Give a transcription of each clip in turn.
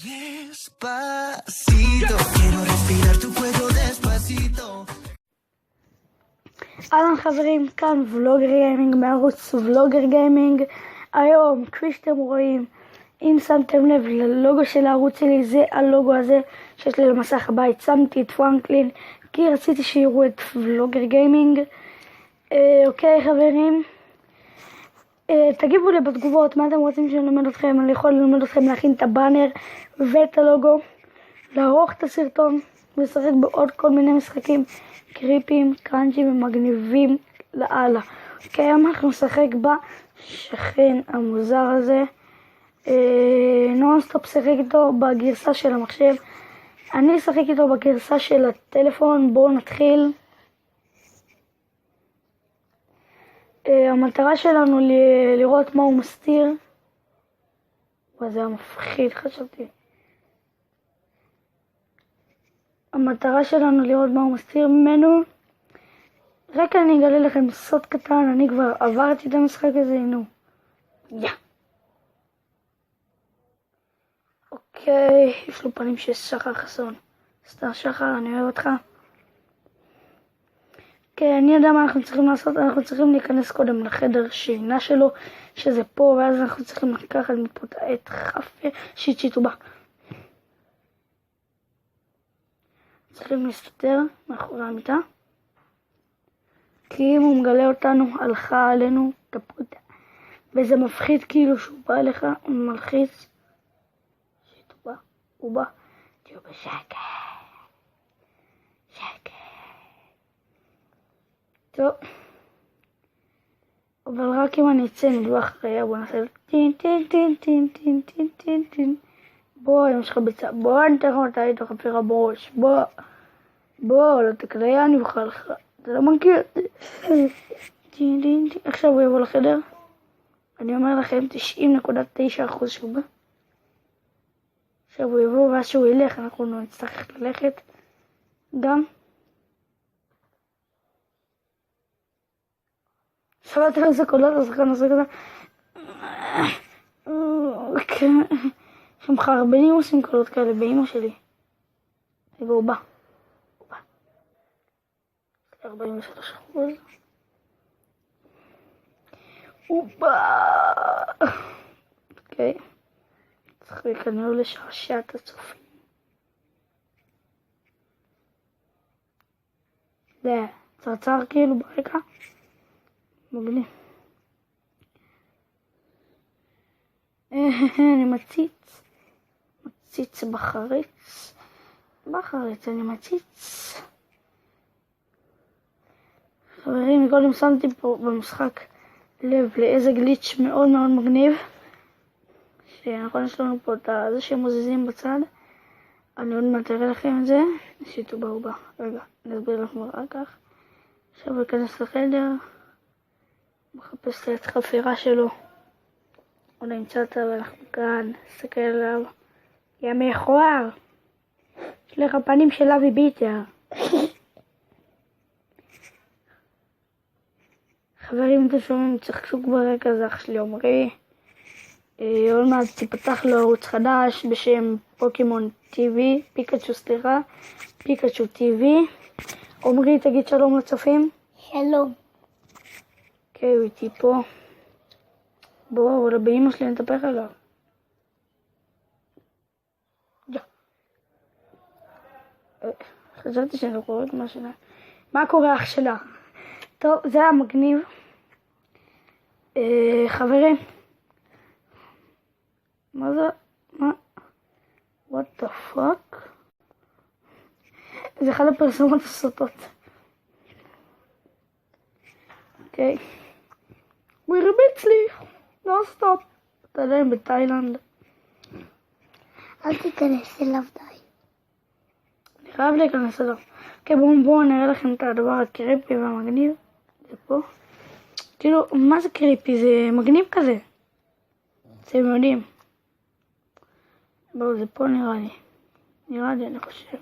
Despacito, quiero respirar tu cuello despacito. אהלן חברים, כאן ולוגר גיימינג מערוץ ולוגר גיימינג. היום, כפי שאתם רואים, אם שמתם לב ללוגו של הערוץ שלי, זה הלוגו הזה שיש לי למסך הבית. שמתי את פרנקלין כי רציתי שיראו את ולוגר גיימינג. אוקיי חברים, תגיבו לי בתגובות מה אתם רוצים שאני אלמד אתכם. אני יכול ללמד אתכם להכין את הבאנר ואת הלוגו, לערוך את הסרטון ולשחק בעוד כל מיני משחקים קריפים, קראנצ'ים ומגניבים לאללה. אוקיי, היום אנחנו נשחק בשכן המוזר הזה. נונסטופ שחק איתו בגרסה של המחשב, אני אשחק איתו בגרסה של הטלפון. בואו נתחיל. המטרה שלנו לראות מה הוא מסתיר. וזה היה מפחיד, חשבתי. המטרה שלנו לראות מה הוא מסתיר ממנו. רק אני אגלה לכם סוד קטן, אני כבר עברתי את המשחק הזה, נו. אוקיי, יש לו פנים של שחר חסון. סתם שחר, אני אוהב אותך. אוקיי, אני יודע מה אנחנו צריכים לעשות. אנחנו צריכים להיכנס קודם לחדר שינה שלו, שזה פה, ואז אנחנו צריכים לקחת מפה את העט חפה שיט הוא בא. צריכים להסתתר מאחורי המיטה, כי אם הוא מגלה אותנו, הלכה עלינו כפותה. וזה מפחיד, כאילו שהוא בא אליך, הוא מלחיץ. הוא בא, תהיו בשקט. שקט. טוב. אבל רק אם אני אצא נדבך אחריה, בוא נעשה טין טין טין טין טין טין טין טין. בוא, אם יש לך ביצה, בוא נתן אותה איתו חפירה בראש, בוא, לא תקריין, אני בכל לך, אתה לא מכיר. עכשיו הוא יבוא לחדר, אני אומר לכם 90.9% שהוא בא. עכשיו הוא יבוא, ואז שהוא ילך, אנחנו נצטרך ללכת גם. שמעתם איזה קולות, השחקן עושה כזה. הם חרבנים עושים קולות כאלה באמא שלי. רגע, הוא בא. 43%. הוא בא. אוקיי. צריך כנראה לשעשע את הצופים. זה צרצר כאילו ברקע. מגניב. אני מציץ בחריץ, אני מציץ. חברים, קודם שמתי פה במשחק לב לאיזה גליץ' מאוד מאוד מגניב, שנכון יש לנו פה את זה שמוזזים בצד. אני עוד מעט אראה לכם את זה. שיטו בא. רגע, נסביר לכם אחר כך. עכשיו אכנס לחדר, מחפש את החפירה שלו. הוא נמצא אותה ואנחנו כאן, נסתכל עליו. יא מכוער, יש לך פנים של אבי ביטר. חברים, אתם שומעים, צחקו ברקע, זה אח שלי עומרי. עוד מעט תפתח לו ערוץ חדש בשם פוקימון TV, פיקאצ'ו TV. עומרי, תגיד שלום לצופים. שלום. אוקיי, הוא איתי פה. בואו, אבל באמא שלי נטפח עליו. חשבתי שאני לא קוראת מה שלה. מה קורה אח שלה? טוב, זה היה מגניב. חברים. מה זה? מה? What the fuck? זה אחד הפרסומות הסוטות. אוקיי. הוא הרביץ לי. נונסטופ. אתה יודע, בתאילנד. אל תיכנס אליו די. אני חייב להיכנס אליו. אוקיי, בואו נראה לכם את הדבר הקריפי והמגניב. זה פה. כאילו, מה זה קריפי? זה מגניב כזה. אתם יודעים. בואו, זה פה נראה לי, אני חושב.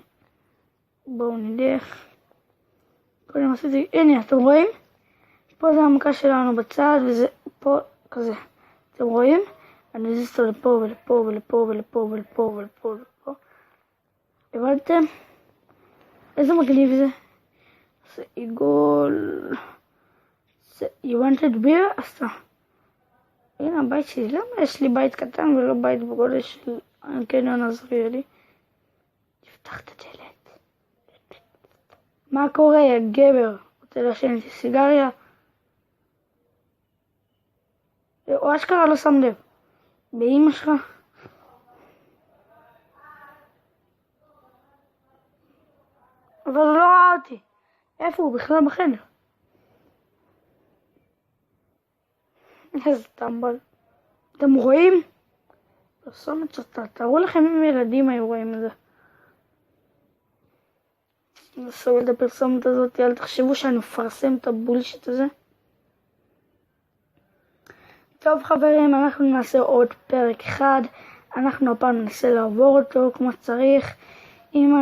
בואו נלך. קודם עשיתי, הנה, אתם רואים? פה זה המכה שלנו בצד, וזה פה כזה. אתם רואים? אני אזיז אותו לפה ולפה ולפה ולפה ולפה ולפה ולפה. הבנתם? איזה מגניב זה? זה עיגול. You wanted beer? עשתה. הנה הבית שלי. למה יש לי בית קטן ולא בית בגודל של קניון עזריאלי? תפתח את הדלת. מה קורה, יא גבר? רוצה לעשן איתי סיגריה? או אשכרה לא שם לב. באמא שלך? אבל הוא לא ראה אותי. איפה הוא? בכלל בחדר. איזה טמבל. אתם רואים? פרסומת שאתה. תראו לכם אם ילדים היו רואים את זה. אני סובל את הפרסומת הזאת. אל תחשבו שאני מפרסם את הבולשיט הזה. טוב חברים, אנחנו נעשה עוד פרק אחד. אנחנו הפעם ננסה לעבור אותו כמו שצריך. אם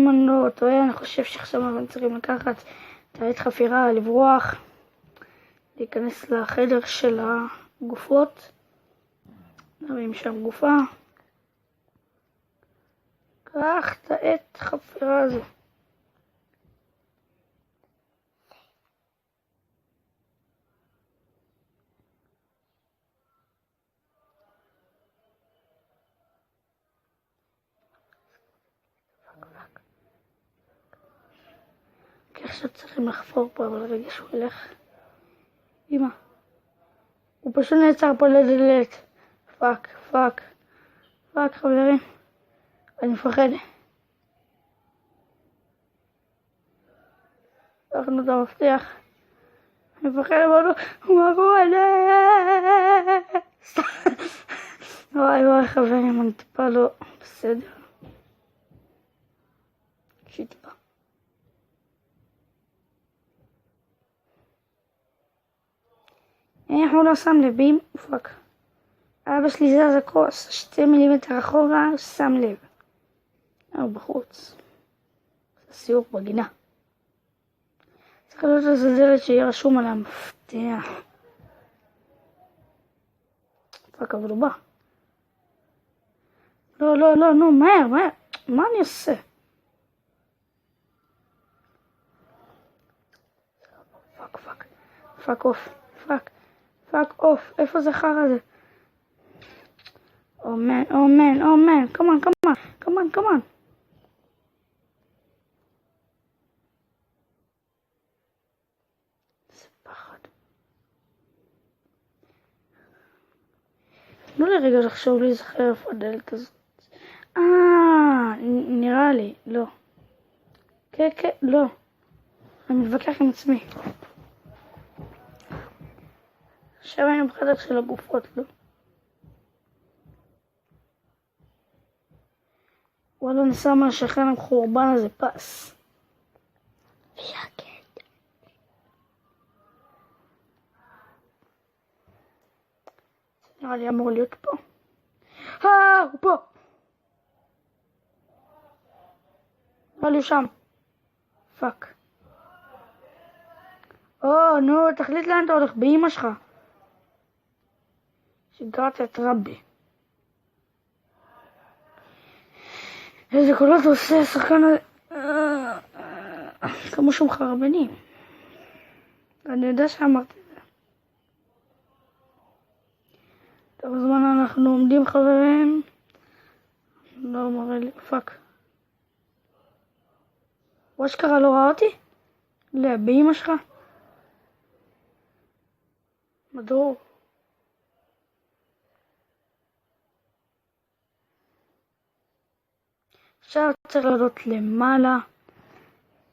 אני לא טועה, אני חושב שעכשיו אנחנו צריכים לקחת תעית חפירה, לברוח, להיכנס לחדר של הגופות, נרים שם גופה, קח תעית חפירה הזו. כי עכשיו צריכים לחפור פה, אבל רגע שהוא ילך. אמא. הוא פשוט נעצר פה לדלת. פאק חברים. אני מפחד. לקחנו את המפתח. אני מפחד לבוא. מה קורה? וואי חברים, אני טיפה לא בסדר. טיפה. הוא לא שם לב, פאק. אבא שלי זז הכוס, 2 מילימטר אחורה, שם לב. הוא בחוץ. זה סיור בגינה. צריך לדעת איזה דלת שיהיה רשום על המפתח. פאק, אבל הוא בא. לא, מהר. מה אני עושה? פאק אוף, איפה זה חרא הזה? מן, come on. זה פחד. תנו לי רגע לחשוב להיזכר איפה הדלת הזאת. נראה לי, לא. כן, לא. אני מתווכח עם עצמי. עכשיו אני בחדר של הגופות, לא? וואלה, אני שמה לשכן המחורבן הזה פס. שקט. נראה לי אמור להיות פה. הוא פה. נראה לי שם. פאק. נו, תחליט לאן אתה הולך, באמא שלך. שיגרת את רבי. איזה קולות עושה השחקן הזה. כמו שום חרבנים. אני יודע שאמרתי את זה. טוב, הזמן אנחנו עומדים חברים. לא מראה לי, פאק. וואשכרה לא ראה אותי? לא, באמא שלך. מדור. עכשיו צריך לעלות למעלה.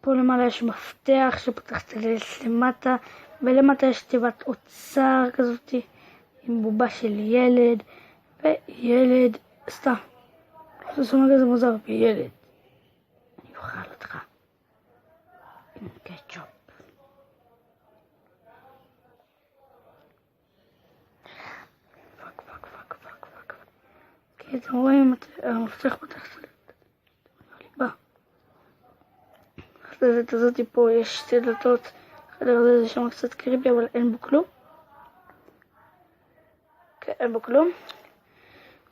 פה למעלה יש מפתח שפותח את הדלת למטה, ולמטה יש תיבת אוצר כזאת עם בובה של ילד, וילד, סתם. זה שומע כזה מוזר, וילד. אני אוכל אותך. עם קטשופ. פאק. כי אתם רואים, המפתח פותח את הדלת. הדלת הזאת פה יש 2 דלתות. החדר הזה זה שם קצת קריפי, אבל אין בו כלום. אין בו כלום.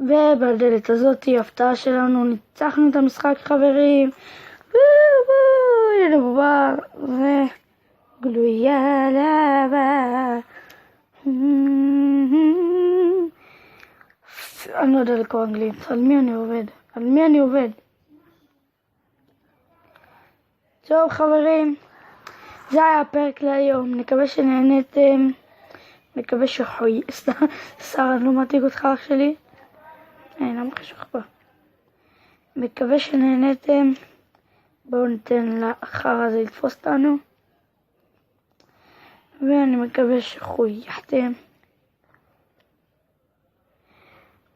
ובדלת הזאת הפתעה שלנו, ניצחנו את המשחק חברים. הנה בובה וגלויה לבה. אני לא יודע לקרוא אנגלית, על מי אני עובד? טוב חברים, זה היה הפרק להיום, נקווה שנהנתם, מקווה שחוי, סתם, אני לא מעתיק אותך אח שלי, למה חשוך פה? מקווה שנהנתם, בואו ניתן לאחר הזה לתפוס אותנו, ואני מקווה שחוייכתם.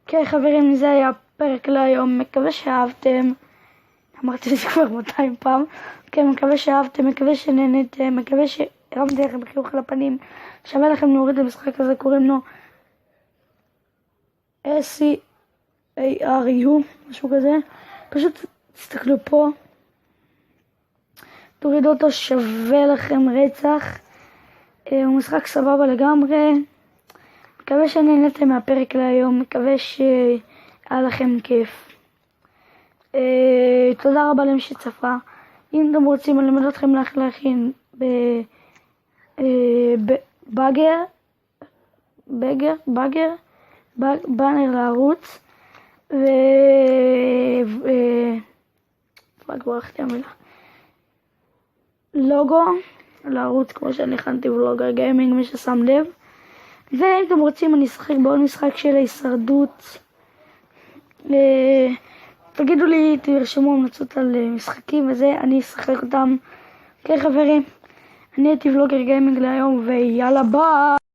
כן חברים, זה היה הפרק להיום, מקווה שאהבתם, אמרתי את זה כבר 200 פעם, כן, מקווה שאהבתם, מקווה שנהנתם, מקווה שהרמתי לכם חיוך על הפנים, שווה לכם להוריד למשחק הזה, קוראים לו SCARU, משהו כזה, פשוט תסתכלו פה, תורידו אותו, שווה לכם רצח, הוא משחק סבבה לגמרי, מקווה שנהנתם מהפרק להיום, מקווה שהיה לכם כיף. תודה רבה למי שצפה. אם אתם רוצים ללמד אתכם להכין באנר לערוץ לוגו לערוץ כמו שאני הכנתי ולוגר גיימינג, מי ששם לב. ואם אתם רוצים אני אשחק בעוד משחק של ההישרדות, תגידו לי, תרשמו המלצות על משחקים וזה, אני אשחק אותם. כן חברים, אני הייתי ולוגר גיימינג להיום ויאללה ביי.